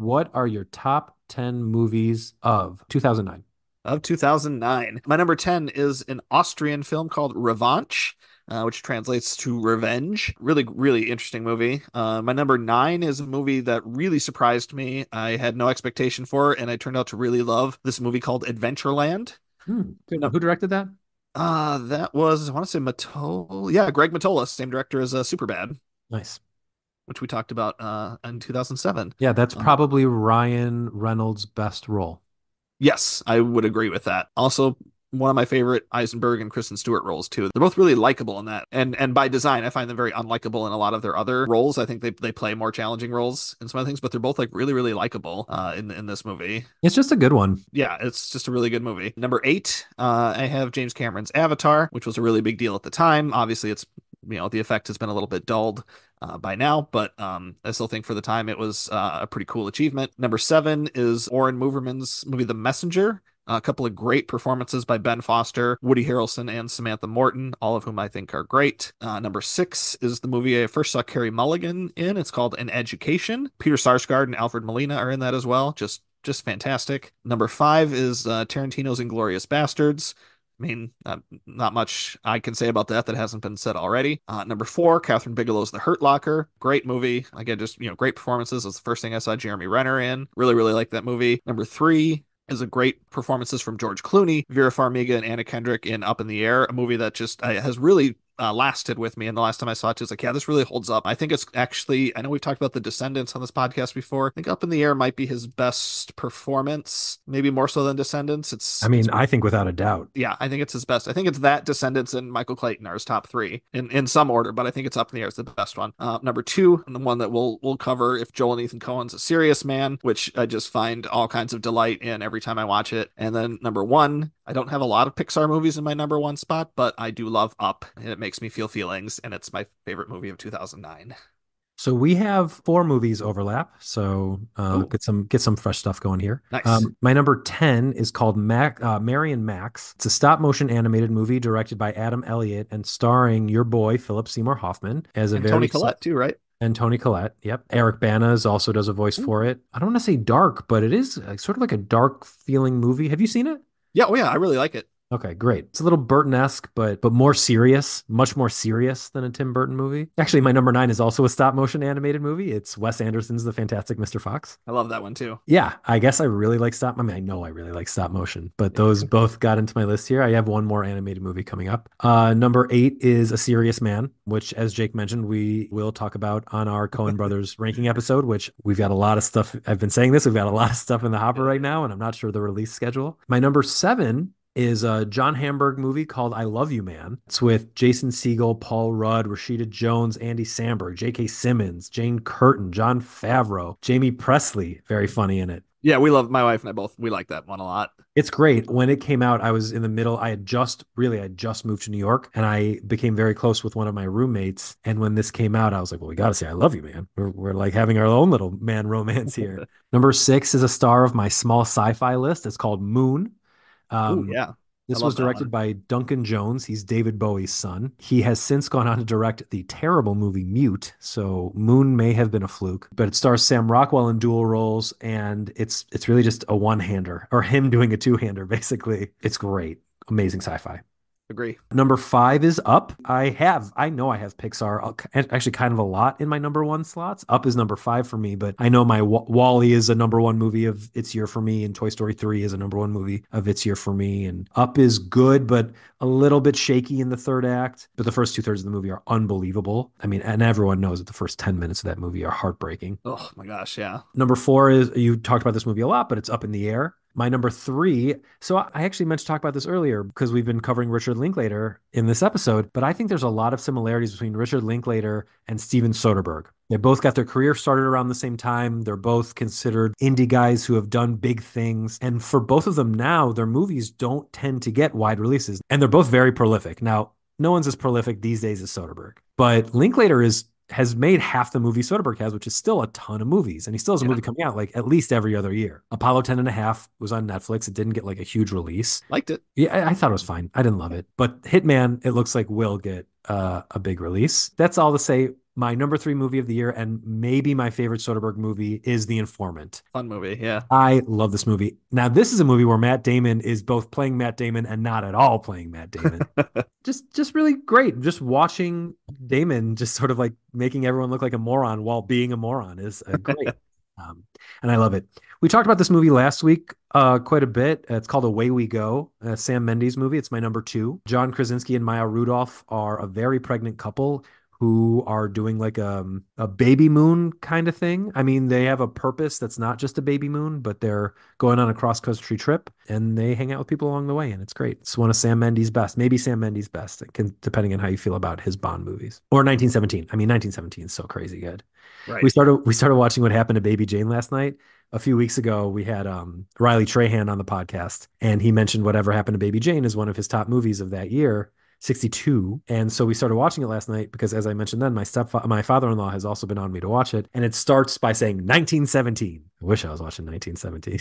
What are your top 10 movies of 2009? Of 2009. My number 10 is an Austrian film called Revanche, which translates to revenge. Really, really interesting movie. My number 9 is a movie that really surprised me. I had no expectation for, and I turned out to really love this movie called Adventureland. No, Who directed that? that was, I want to say Matola. Yeah, Greg Matola, same director as Superbad, Nice. which we talked about in 2007. Yeah, that's Uh, probably Ryan Reynolds' best role. Yes, I would agree with that. Also, one of my favorite Eisenberg and Kristen Stewart roles too. They're both really likable in that, and by design, I find them very unlikable in a lot of their other roles. I think they play more challenging roles in some of the things, but they're both like really really likable in this movie. It's just a good one. Yeah, it's just a really good movie. Number 8, I have James Cameron's Avatar, which was a really big deal at the time. Obviously, it's the effect has been a little bit dulled by now, but I still think for the time it was a pretty cool achievement. Number 7 is Oren Moverman's movie The Messenger. A couple of great performances by Ben Foster, Woody Harrelson, and Samantha Morton, all of whom I think are great. Number 6 is the movie I first saw Carey Mulligan in. It's called An Education. Peter Sarsgaard and Alfred Molina are in that as well. Just fantastic. Number 5 is Tarantino's Inglourious Bastards. I mean, not much I can say about that hasn't been said already. Number 4, Katherine Bigelow's The Hurt Locker. Great movie. Again, just, great performances. It's the first thing I saw Jeremy Renner in. Really, really like that movie. Number 3 is a great performances from George Clooney, Vera Farmiga, and Anna Kendrick in Up in the Air, a movie that just has really lasted with me. And the last time I saw it, it was like, yeah, this really holds up. I think it's actually, I know we've talked about The Descendants on this podcast before. I think Up in the Air might be his best performance, maybe more so than Descendants. I mean, I think without a doubt. Yeah, I think it's his best. I think it's that Descendants and Michael Clayton are his top three in some order, but I think it's Up in the Air is the best one. Number 2, and the one that we'll cover if Joel and Ethan Coen's A Serious Man, which I just find all kinds of delight in every time I watch it. And then number 1, I don't have a lot of Pixar movies in my number 1 spot, but I do love Up, and it makes me feel feelings, and it's my favorite movie of 2009. So we have four movies overlap. So Oh, get some fresh stuff going here. nice. My number 10 is called Mary and Max. It's a stop motion animated movie directed by Adam Elliott and starring your boy Philip Seymour Hoffman as a And Tony very Collette too, right? and Tony Collette. Yep. Eric Bana also does a voice Ooh. for it. I don't want to say dark, but it is sort of like a dark feeling movie. Have you seen it? Yeah, oh yeah, I really like it. Okay, great. It's a little Burton-esque, but more serious, much more serious than a Tim Burton movie. Actually, my number 9 is also a stop motion animated movie. It's Wes Anderson's The Fantastic Mr. Fox. I love that one too. Yeah, I guess I really like stop. I mean, I know I really like stop motion, but those both got into my list here. I have one more animated movie coming up. Number 8 is A Serious Man, which, as Jake mentioned, we will talk about on our Coen Brothers ranking episode, which we've got a lot of stuff. I've been saying this, we've got a lot of stuff in the hopper right now, and I'm not sure the release schedule. My number 7 is a John Hamburg movie called I Love You Man. It's with Jason Segel, Paul Rudd, Rashida Jones, Andy Samberg, J.K. Simmons, Jane Curtin, John Favreau, Jamie Presley, very funny in it. Yeah, we love my wife and I both we like that one a lot. It's great. When it came out, I was in the middle. I had just moved to New York and I became very close with one of my roommates. And when this came out, I was like, well, we got to say, I love you, man. We're like having our own little man romance here. Number 6 is a star of my small sci-fi list. It's called Moon. Oh Um, yeah, I this was love that directed one. by Duncan Jones. He's David Bowie's son. He has since gone on to direct the terrible movie Mute. So Moon may have been a fluke, but it stars Sam Rockwell in dual roles, and it's really just a one-hander or him doing a two-hander, basically. It's great. Amazing sci-fi. Agree. Number 5 is Up. I know I have Pixar actually kind of a lot in my number 1 slots. Up is number 5 for me, but I know my Wally is a number 1 movie of its year for me, and Toy Story 3 is a number 1 movie of its year for me. And Up is good, but a little bit shaky in the third act. But the first 2/3 of the movie are unbelievable. I mean, and everyone knows that the first 10 minutes of that movie are heartbreaking. Oh my gosh, yeah. Number 4 is, you talked about this movie a lot, but it's Up in the Air. My number 3, so I actually meant to talk about this earlier because we've been covering Richard Linklater in this episode, but I think there's a lot of similarities between Richard Linklater and Steven Soderbergh. They both got their career started around the same time. They're both considered indie guys who have done big things. And for both of them now, their movies don't tend to get wide releases. And they're both very prolific. Now, no one's as prolific these days as Soderbergh, but Linklater has made half the movie Soderbergh has, which is still a ton of movies. And he still has a Yeah. movie coming out like at least every other year. Apollo 10 and a half was on Netflix. It didn't get like a huge release. Liked it. Yeah, I thought it was fine. I didn't love it. But Hitman, it looks like will get a big release. That's all to say My number three movie of the year, and maybe my favorite Soderbergh movie, is The Informant. Fun movie. Yeah. I love this movie. Now, this is a movie where Matt Damon is both playing Matt Damon and not at all playing Matt Damon. Just really great. Just watching Damon just sort of like making everyone look like a moron while being a moron is great. Um, and I love it. We talked about this movie last week quite a bit. It's called Away We Go, a Sam Mendes movie. It's my number two. John Krasinski and Maya Rudolph are a very pregnant couple who are doing like a baby moon kind of thing. I mean, they have a purpose that's not just a baby moon, but they're going on a cross country trip and they hang out with people along the way, and it's great. It's one of Sam Mendes' best, maybe Sam Mendes' best, depending on how you feel about his Bond movies or 1917. I mean, 1917 is so crazy good. We Right. started we started watching What Happened to Baby Jane last night. A few weeks ago, we had Riley Trahan on the podcast, and he mentioned Whatever Happened to Baby Jane is one of his top movies of that year. 62. And so we started watching it last night because, as I mentioned then, my father-in-law has also been on me to watch it. And it starts by saying 1917. I wish I was watching 1917.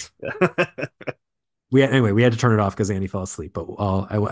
Anyway, we had to turn it off because Andy fell asleep. But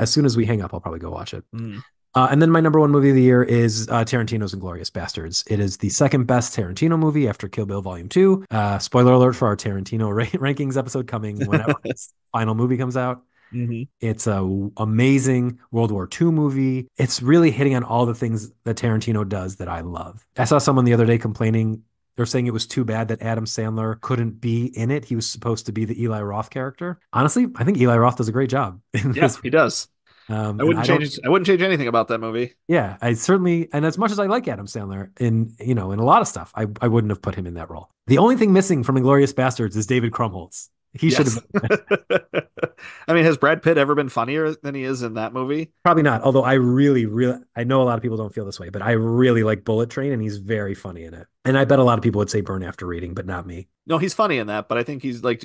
as soon as we hang up, I'll probably go watch it. Mm. And then my number one movie of the year is Tarantino's Inglourious Bastards. It is the second best Tarantino movie after Kill Bill Volume 2. Spoiler alert for our Tarantino rankings episode coming whenever his final movie comes out. Hmm. It's a amazing World War II movie. It's really hitting on all the things that Tarantino does that I love. I saw someone the other day complaining. They're saying it was too bad that Adam Sandler couldn't be in it. He was supposed to be the Eli Roth character. Honestly, I think Eli Roth does a great job in Yeah, this. he does. And I don't. I wouldn't change anything about that movie. Yeah, I certainly, and as much as I like Adam Sandler in a lot of stuff, I wouldn't have put him in that role. The only thing missing from Inglourious Bastards is David Krumholtz. He should Yes. have been. I mean, has Brad Pitt ever been funnier than he is in that movie? Probably not. Although I really, I know a lot of people don't feel this way, but I really like Bullet Train, and he's very funny in it. And I bet a lot of people would say Burn After Reading, but not me. No, he's funny in that, but I think he's like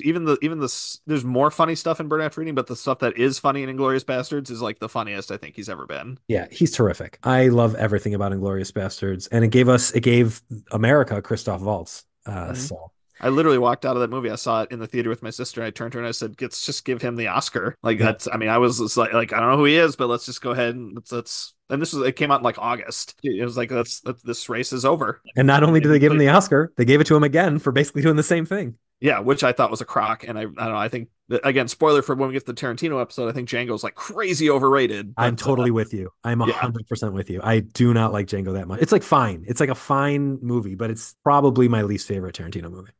there's more funny stuff in Burn After Reading, but the stuff that is funny in Inglourious Bastards is like the funniest I think he's ever been. Yeah, he's terrific. I love everything about Inglourious Bastards, and it gave America Christoph Waltz. Mhm. So I literally walked out of that movie. I saw it in the theater with my sister. And I turned to her and I said, "Let's just give him the Oscar." Like yeah, that's. I mean, I was just like I don't know who he is, but let's just go ahead and let's. And it came out in like August. It was like this race is over. and not only did they give him Like, the Oscar, they gave it to him again for basically doing the same thing. yeah, which I thought was a crock. And I don't know. I think again, spoiler for when we get to the Tarantino episode. I think Django's like crazy overrated. I'm But totally with you. I'm yeah, 100% with you. I do not like Django that much. It's like fine. It's like a fine movie, but it's probably my least favorite Tarantino movie.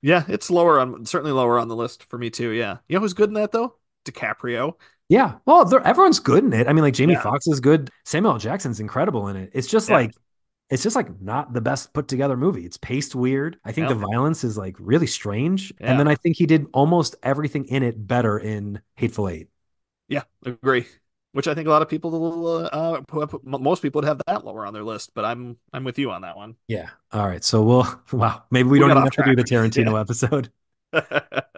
yeah, it's lower on certainly lower on the list for me too. Yeah, you know who's good in that though? DiCaprio. Yeah. Well, everyone's good in it. I mean, like Jamie Yeah, Foxx is good. Samuel L. Jackson's incredible in it. yeah, It's just like not the best put together movie. It's paced weird. I think yeah, the violence is like really strange. And yeah, then I think he did almost everything in it better in Hateful Eight. yeah. Agree. Which I think a lot of people, most people would have that lower on their list, but I'm with you on that one. Yeah. All right. So wow, maybe we We don't got even off have to do track. the Yeah. Tarantino episode.